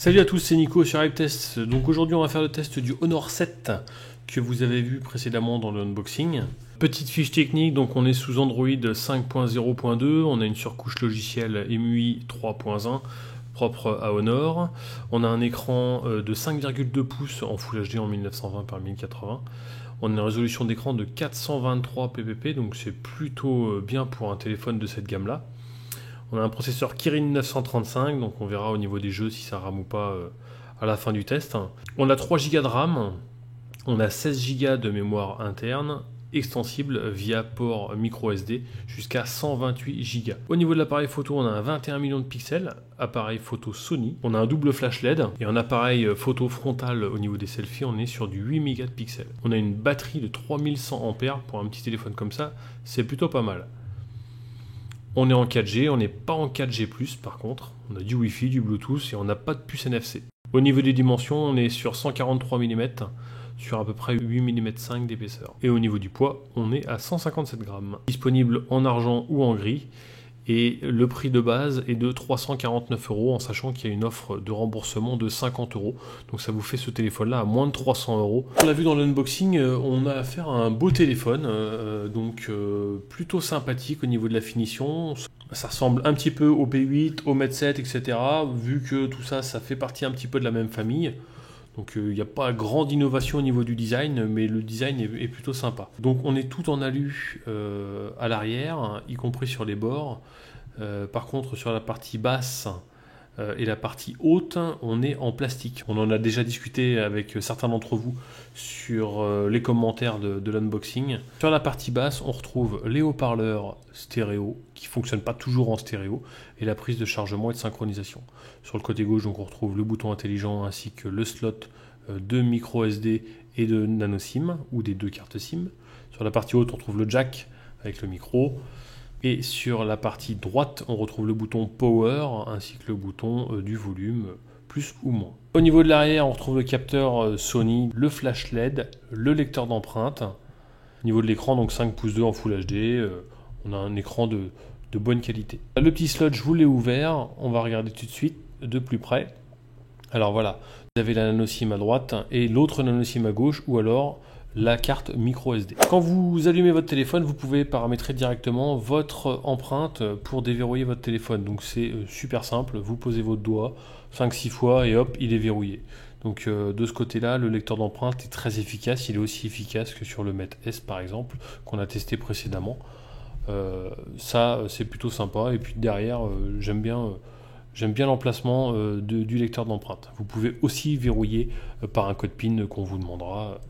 Salut à tous, c'est Nico sur iTest. Donc aujourd'hui on va faire le test du Honor 7 que vous avez vu précédemment dans le unboxing. Petite fiche technique, donc on est sous Android 5.0.2, on a une surcouche logicielle MUI 3.1 propre à Honor. On a un écran de 5,2 pouces en Full HD en 1920 par 1080. On a une résolution d'écran de 423 ppp, donc c'est plutôt bien pour un téléphone de cette gamme-là. On a un processeur Kirin 935, donc on verra au niveau des jeux si ça rame ou pas à la fin du test. On a 3 Go de RAM, on a 16 Go de mémoire interne, extensible via port micro SD jusqu'à 128 Go. Au niveau de l'appareil photo, on a un 21 millions de pixels, appareil photo Sony. On a un double flash LED et un appareil photo frontal au niveau des selfies, on est sur du 8 mégapixels. On a une batterie de 3100 ampères pour un petit téléphone comme ça, c'est plutôt pas mal. On est en 4G, on n'est pas en 4G+, par contre. On a du Wi-Fi, du Bluetooth et on n'a pas de puce NFC. Au niveau des dimensions, on est sur 143 mm, sur à peu près 8 mm 5 d'épaisseur. Et au niveau du poids, on est à 157 grammes. Disponible en argent ou en gris. Et le prix de base est de 349 €, en sachant qu'il y a une offre de remboursement de 50 €. Donc ça vous fait ce téléphone-là à moins de 300 €. On l'a vu dans l'unboxing, on a affaire à un beau téléphone, plutôt sympathique au niveau de la finition. Ça ressemble un petit peu au P8, au Mate 7, etc. Vu que tout ça, ça fait partie un petit peu de la même famille. Donc il n'y a pas grande innovation au niveau du design, mais le design est plutôt sympa. Donc on est tout en alu à l'arrière, hein, y compris sur les bords. Par contre sur la partie basse et la partie haute, on est en plastique. On en a déjà discuté avec certains d'entre vous sur les commentaires de l'unboxing. Sur la partie basse, on retrouve les haut-parleurs stéréo qui ne fonctionnent pas toujours en stéréo et la prise de chargement et de synchronisation. Sur le côté gauche, donc, on retrouve le bouton intelligent ainsi que le slot de micro SD et de nano SIM ou des deux cartes SIM. Sur la partie haute, on retrouve le jack avec le micro. Et sur la partie droite, on retrouve le bouton Power ainsi que le bouton du volume, plus ou moins. Au niveau de l'arrière, on retrouve le capteur Sony, le flash LED, le lecteur d'empreintes. Au niveau de l'écran, donc 5 pouces 2 en Full HD, on a un écran de bonne qualité. Le petit slot, je vous l'ai ouvert, on va regarder tout de suite de plus près. Alors voilà, vous avez la nano SIM à droite et l'autre nano SIM à gauche, ou alors la carte micro SD. Quand vous allumez votre téléphone, vous pouvez paramétrer directement votre empreinte pour déverrouiller votre téléphone. Donc c'est super simple, vous posez votre doigt 5-6 fois et hop, il est verrouillé. Donc de ce côté-là, le lecteur d'empreinte est très efficace, il est aussi efficace que sur le Mate S par exemple, qu'on a testé précédemment. Ça c'est plutôt sympa, et puis derrière, j'aime bien l'emplacement du lecteur d'empreinte. Vous pouvez aussi verrouiller par un code PIN qu'on vous demandera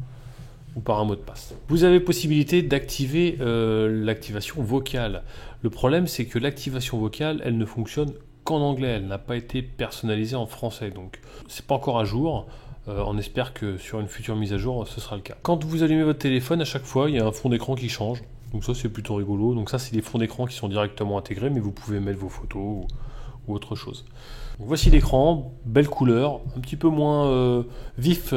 ou par un mot de passe. Vous avez possibilité d'activer l'activation vocale. Le problème, c'est que l'activation vocale, elle ne fonctionne qu'en anglais. Elle n'a pas été personnalisée en français. Donc, c'est pas encore à jour. On espère que sur une future mise à jour, ce sera le cas. Quand vous allumez votre téléphone, à chaque fois, il y a un fond d'écran qui change. Donc ça, c'est plutôt rigolo. Donc ça, c'est des fonds d'écran qui sont directement intégrés, mais vous pouvez mettre vos photos ou autre chose. Donc voici l'écran, belle couleur, un petit peu moins vif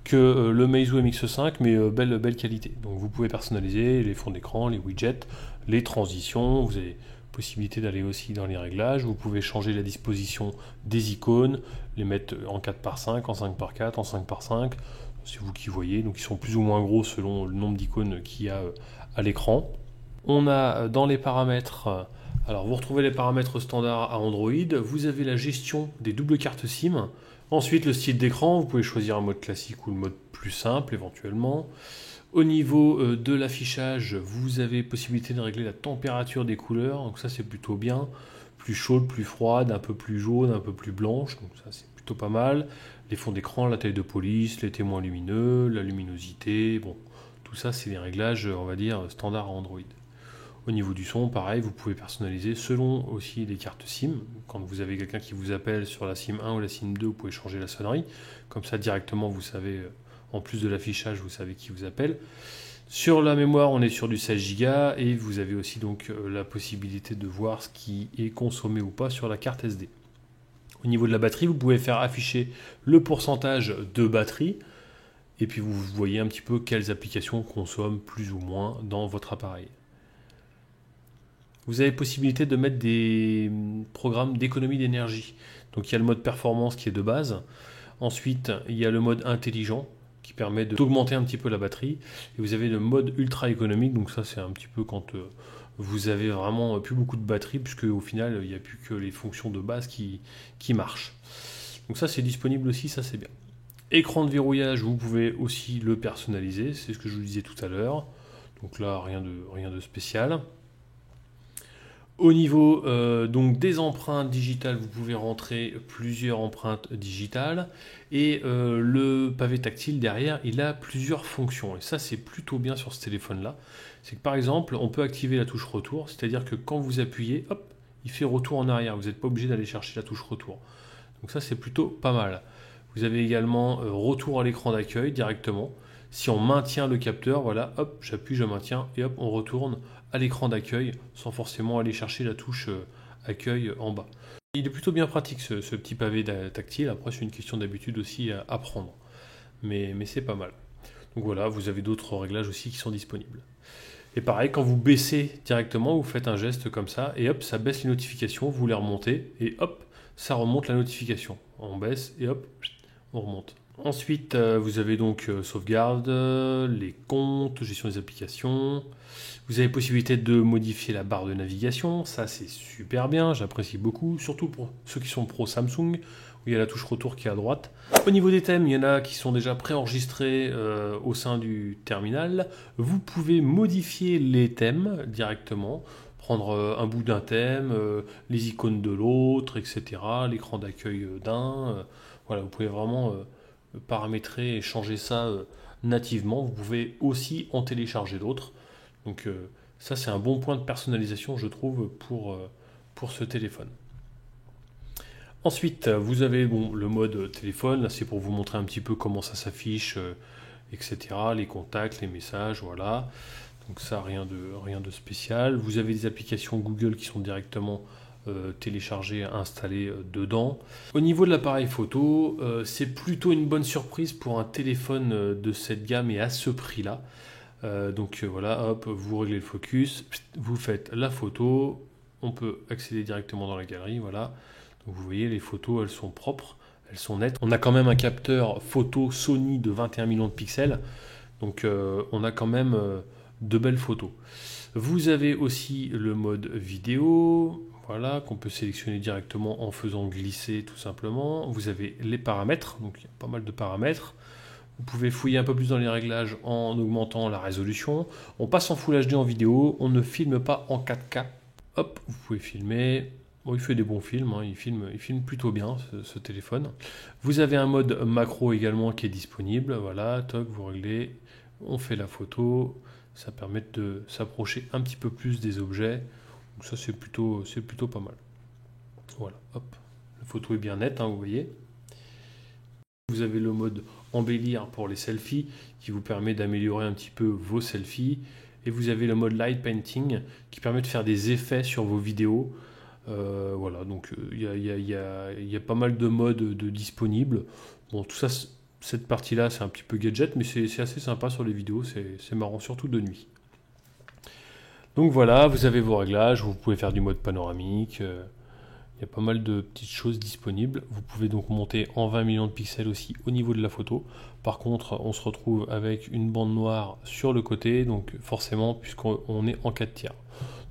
que le Meizu MX5, mais belle qualité. Donc vous pouvez personnaliser les fonds d'écran, les widgets, les transitions. Vous avez possibilité d'aller aussi dans les réglages. Vous pouvez changer la disposition des icônes, les mettre en 4x5, en 5x4, en 5x5. C'est vous qui voyez. Donc ils sont plus ou moins gros selon le nombre d'icônes qu'il y a à l'écran. On a dans les paramètres, alors vous retrouvez les paramètres standards à Android. Vous avez la gestion des doubles cartes SIM. Ensuite, le style d'écran, vous pouvez choisir un mode classique ou le mode plus simple éventuellement. Au niveau de l'affichage, vous avez possibilité de régler la température des couleurs, donc ça c'est plutôt bien. Plus chaude, plus froide, un peu plus jaune, un peu plus blanche, donc ça c'est plutôt pas mal. Les fonds d'écran, la taille de police, les témoins lumineux, la luminosité, bon, tout ça c'est des réglages, on va dire, standards à Android. Au niveau du son, pareil, vous pouvez personnaliser selon aussi les cartes SIM. Quand vous avez quelqu'un qui vous appelle sur la SIM 1 ou la SIM 2, vous pouvez changer la sonnerie. Comme ça, directement, vous savez, en plus de l'affichage, vous savez qui vous appelle. Sur la mémoire, on est sur du 16 Go et vous avez aussi donc la possibilité de voir ce qui est consommé ou pas sur la carte SD. Au niveau de la batterie, vous pouvez faire afficher le pourcentage de batterie et puis vous voyez un petit peu quelles applications consomment plus ou moins dans votre appareil. vous avez possibilité de mettre des programmes d'économie d'énergie. Donc il y a le mode performance qui est de base. Ensuite, il y a le mode intelligent qui permet d'augmenter un petit peu la batterie. Et vous avez le mode ultra économique. Donc ça, c'est un petit peu quand vous avez vraiment plus beaucoup de batterie, puisque au final, il n'y a plus que les fonctions de base qui marchent. Donc ça, c'est disponible aussi, ça c'est bien. Écran de verrouillage, vous pouvez aussi le personnaliser. C'est ce que je vous disais tout à l'heure. Donc là, rien de spécial. Au niveau donc des empreintes digitales, vous pouvez rentrer plusieurs empreintes digitales et le pavé tactile derrière, il a plusieurs fonctions et ça c'est plutôt bien sur ce téléphone-là. C'est que par exemple, on peut activer la touche retour, c'est-à-dire que quand vous appuyez, hop, il fait retour en arrière. Vous n'êtes pas obligé d'aller chercher la touche retour. Donc ça c'est plutôt pas mal. Vous avez également retour à l'écran d'accueil directement. Si on maintient le capteur, voilà, hop, j'appuie, je maintiens et hop, on retourne à l'écran d'accueil sans forcément aller chercher la touche accueil en bas. Il est plutôt bien pratique ce petit pavé tactile. Après, c'est une question d'habitude aussi à apprendre. Mais c'est pas mal. Donc voilà, vous avez d'autres réglages aussi qui sont disponibles. Et pareil, quand vous baissez directement, vous faites un geste comme ça et hop, ça baisse les notifications, vous les remontez et hop, ça remonte la notification. On baisse et hop, on remonte. Ensuite, vous avez donc sauvegarde, les comptes, gestion des applications. Vous avez possibilité de modifier la barre de navigation. Ça, c'est super bien, j'apprécie beaucoup. Surtout pour ceux qui sont pro Samsung, où il y a la touche retour qui est à droite. Au niveau des thèmes, il y en a qui sont déjà préenregistrés au sein du terminal. Vous pouvez modifier les thèmes directement. Prendre un bout d'un thème, les icônes de l'autre, etc. L'écran d'accueil d'un. Voilà, vous pouvez vraiment paramétrer et changer ça nativement. Vous pouvez aussi en télécharger d'autres. Donc ça, c'est un bon point de personnalisation, je trouve, pour ce téléphone. Ensuite, vous avez le mode téléphone. Là, c'est pour vous montrer un petit peu comment ça s'affiche, etc. Les contacts, les messages, voilà. Donc ça, rien de spécial. Vous avez des applications Google qui sont directement téléchargées, installées dedans. Au niveau de l'appareil photo, c'est plutôt une bonne surprise pour un téléphone de cette gamme et à ce prix-là. Donc voilà, hop, vous réglez le focus, vous faites la photo, on peut accéder directement dans la galerie, voilà. Donc vous voyez, les photos, elles sont propres, elles sont nettes. On a quand même un capteur photo Sony de 21 millions de pixels, donc on a quand même de belles photos. Vous avez aussi le mode vidéo, voilà, qu'on peut sélectionner directement en faisant glisser tout simplement. Vous avez les paramètres, donc il y a pas mal de paramètres. Vous pouvez fouiller un peu plus dans les réglages en augmentant la résolution. On passe en Full HD en vidéo, on ne filme pas en 4K. Hop, vous pouvez filmer. Bon, il fait des bons films, hein. Il filme plutôt bien ce téléphone. Vous avez un mode macro également qui est disponible. Voilà, toc, vous réglez, on fait la photo. Ça permet de s'approcher un petit peu plus des objets. Donc ça, c'est plutôt pas mal. Voilà, hop. La photo est bien nette, hein, vous voyez. Vous avez le mode embellir pour les selfies qui vous permet d'améliorer un petit peu vos selfies. Et vous avez le mode light painting qui permet de faire des effets sur vos vidéos. Voilà, donc il y a pas mal de modes disponibles. Bon, tout ça, cette partie-là, c'est un petit peu gadget, mais c'est assez sympa sur les vidéos. C'est marrant, surtout de nuit. Donc voilà, vous avez vos réglages. Vous pouvez faire du mode panoramique. Il y a pas mal de petites choses disponibles. Vous pouvez donc monter en 20 millions de pixels aussi au niveau de la photo. Par contre, on se retrouve avec une bande noire sur le côté, donc forcément, puisqu'on est en 4 tiers.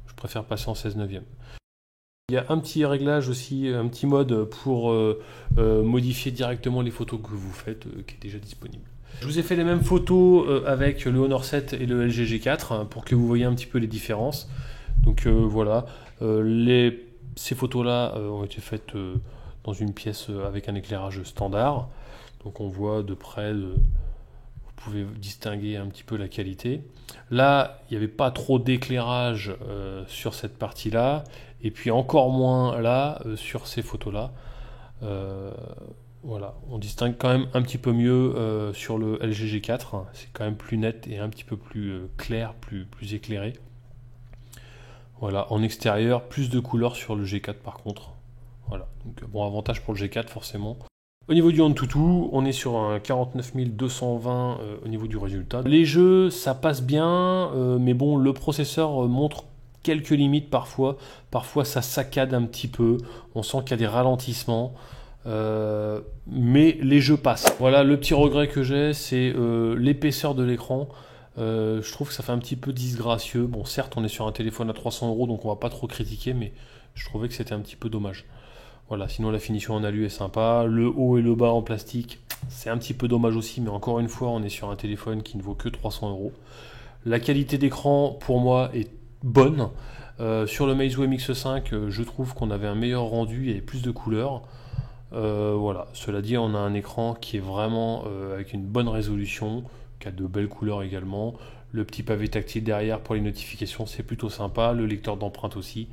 Je préfère passer en 16 neuvième. Il y a un petit réglage aussi, un petit mode pour modifier directement les photos que vous faites, qui est déjà disponible. Je vous ai fait les mêmes photos avec le Honor 7 et le LG G4 hein, pour que vous voyez un petit peu les différences. Donc voilà, ces photos-là ont été faites dans une pièce avec un éclairage standard. Donc on voit de près, vous pouvez distinguer un petit peu la qualité. Là, il n'y avait pas trop d'éclairage sur cette partie-là. Et puis encore moins là, sur ces photos-là. Voilà, on distingue quand même un petit peu mieux sur le LG G4. C'est quand même plus net et un petit peu plus clair, plus éclairé. Voilà, en extérieur, plus de couleurs sur le G4 par contre. Voilà, donc bon avantage pour le G4 forcément. Au niveau du Antutu, on est sur un 49 220 au niveau du résultat. Les jeux, ça passe bien, mais bon, le processeur montre quelques limites parfois. Parfois ça saccade un petit peu, on sent qu'il y a des ralentissements. Mais les jeux passent. Voilà, le petit regret que j'ai, c'est l'épaisseur de l'écran. Je trouve que ça fait un petit peu disgracieux. Bon, certes, on est sur un téléphone à 300 €, donc on va pas trop critiquer, mais je trouvais que c'était un petit peu dommage. Voilà, sinon la finition en alu est sympa. Le haut et le bas en plastique, c'est un petit peu dommage aussi, mais encore une fois, on est sur un téléphone qui ne vaut que 300 €. La qualité d'écran, pour moi, est bonne. Sur le Meizu MX5, je trouve qu'on avait un meilleur rendu, il y avait plus de couleurs. Voilà, cela dit, on a un écran qui est vraiment avec une bonne résolution, qui a de belles couleurs également. Le petit pavé tactile derrière pour les notifications, c'est plutôt sympa. Le lecteur d'empreintes aussi.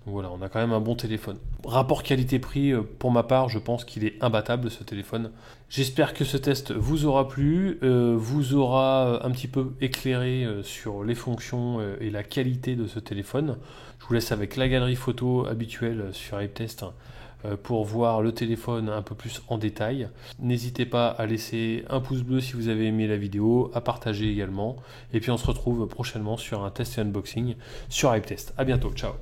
Donc voilà, on a quand même un bon téléphone. Rapport qualité-prix, pour ma part, je pense qu'il est imbattable ce téléphone. J'espère que ce test vous aura plu, vous aura un petit peu éclairé sur les fonctions et la qualité de ce téléphone. Je vous laisse avec la galerie photo habituelle sur HypeTest pour voir le téléphone un peu plus en détail. N'hésitez pas à laisser un pouce bleu si vous avez aimé la vidéo, à partager également. Et puis on se retrouve prochainement sur un test et unboxing sur HypeTest. À bientôt, ciao.